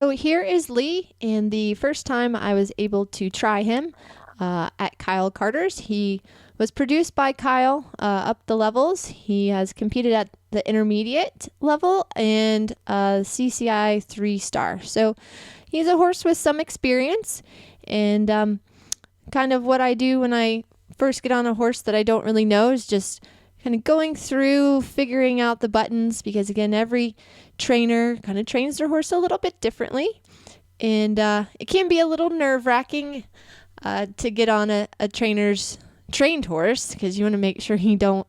So here is Lee, and the first time I was able to try him at Kyle Carter's. He was produced by Kyle up the levels. He has competed at the intermediate level and CCI 3-star. So he's a horse with some experience, and kind of what I do when I first get on a horse that I don't really know is just kind of going through, figuring out the buttons, because again, every trainer kind of trains their horse a little bit differently. And it can be a little nerve-wracking to get on a trainer's trained horse, because you want to make sure you don't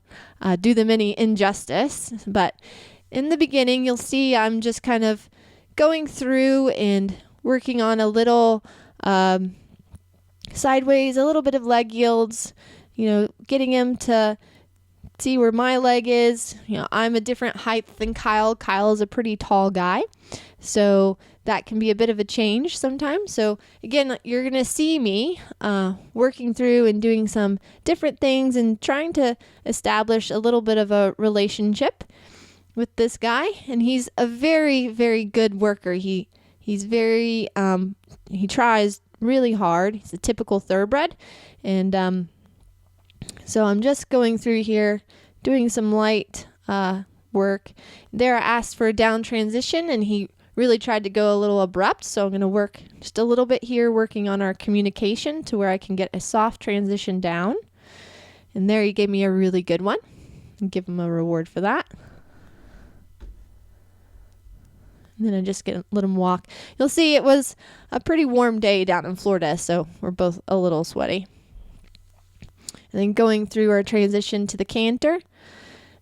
do them any injustice. But in the beginning, you'll see I'm just kind of going through and working on a little sideways, a little bit of leg yields, getting him to see where my leg is. I'm a different height than Kyle. Kyle is a pretty tall guy, so that can be a bit of a change sometimes. So again, you're going to see me working through and doing some different things and trying to establish a little bit of a relationship with this guy. And he's a very, very good worker. He's very, he tries really hard. He's a typical thoroughbred. And so I'm just going through here, doing some light work. There I asked for a down transition, and he really tried to go a little abrupt. So I'm going to work just a little bit here, working on our communication to where I can get a soft transition down. And there he gave me a really good one. And give him a reward for that. And then I just let him walk. You'll see it was a pretty warm day down in Florida, so we're both a little sweaty. And then going through our transition to the canter.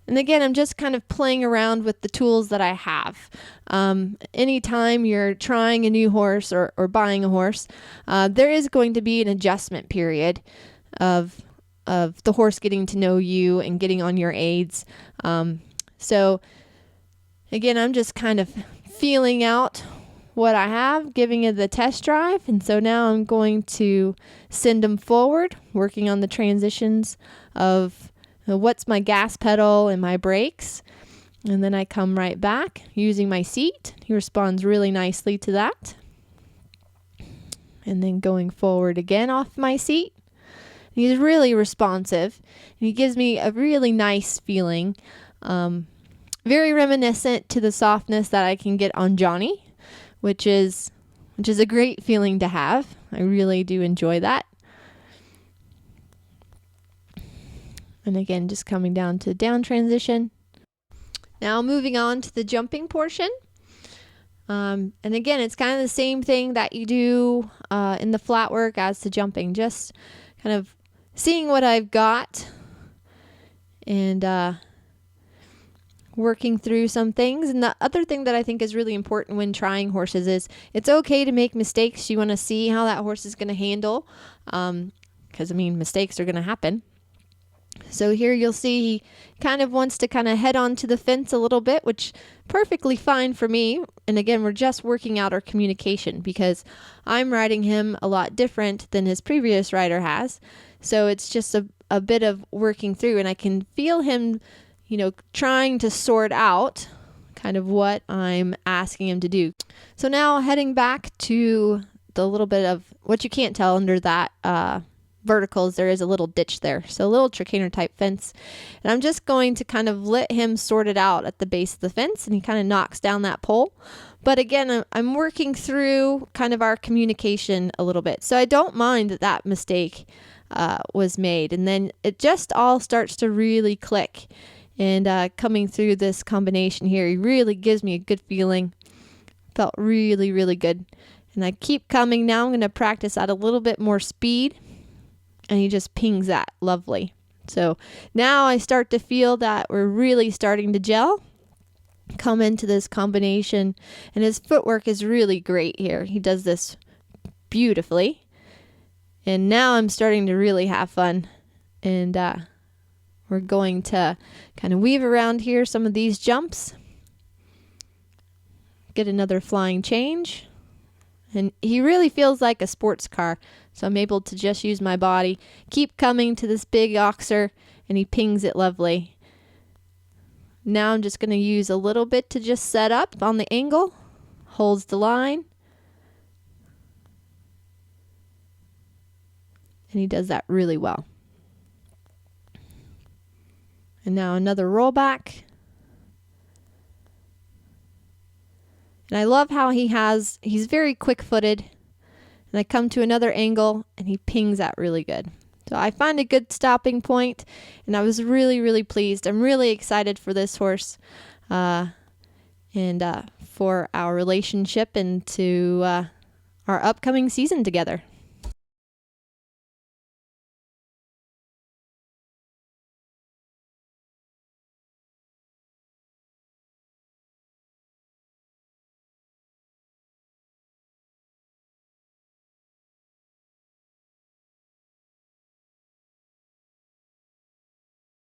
And again, I'm just kind of playing around with the tools that I have. Anytime you're trying a new horse or buying a horse, there is going to be an adjustment period of the horse getting to know you and getting on your aids. So again, I'm just kind of feeling out what I have, giving it the test drive. And so now I'm going to send them forward, working on the transitions of what's my gas pedal and my brakes. And then I come right back using my seat. He responds really nicely to that. And then going forward again off my seat. He's really responsive, and he gives me a really nice feeling. Very reminiscent to the softness that I can get on Johnny, which is a great feeling to have. I really do enjoy that. And again, just coming down to down transition. Now moving on to the jumping portion. And again, it's kind of the same thing that you do in the flat work as to jumping. Just kind of seeing what I've got and working through some things. And the other thing that I think is really important when trying horses is it's okay to make mistakes. You want to see how that horse is going to handle, because mistakes are going to happen. So here you'll see he kind of wants to kind of head onto the fence a little bit, which perfectly fine for me. And again, we're just working out our communication because I'm riding him a lot different than his previous rider has. So it's just a bit of working through, and I can feel him trying to sort out kind of what I'm asking him to do. So now heading back to the little bit of what you can't tell under that verticals, there is a little ditch there. So a little tricaner type fence. And I'm just going to kind of let him sort it out at the base of the fence, and he kind of knocks down that pole. But again, I'm working through kind of our communication a little bit. So I don't mind that mistake was made. And then it just all starts to really click. And coming through this combination here, he really gives me a good feeling. Felt really, really good. And I keep coming. Now I'm going to practice at a little bit more speed. And he just pings that lovely. So now I start to feel that we're really starting to gel. Come into this combination. And his footwork is really great here. He does this beautifully. And now I'm starting to really have fun. And we're going to kind of weave around here some of these jumps. Get another flying change. And he really feels like a sports car. So I'm able to just use my body. Keep coming to this big oxer, and he pings it lovely. Now I'm just going to use a little bit to just set up on the angle. Holds the line. And he does that really well. And now another rollback. And I love how he's very quick-footed. And I come to another angle and he pings that really good. So I find a good stopping point, and I was really, really pleased. I'm really excited for this horse and for our relationship and to our upcoming season together.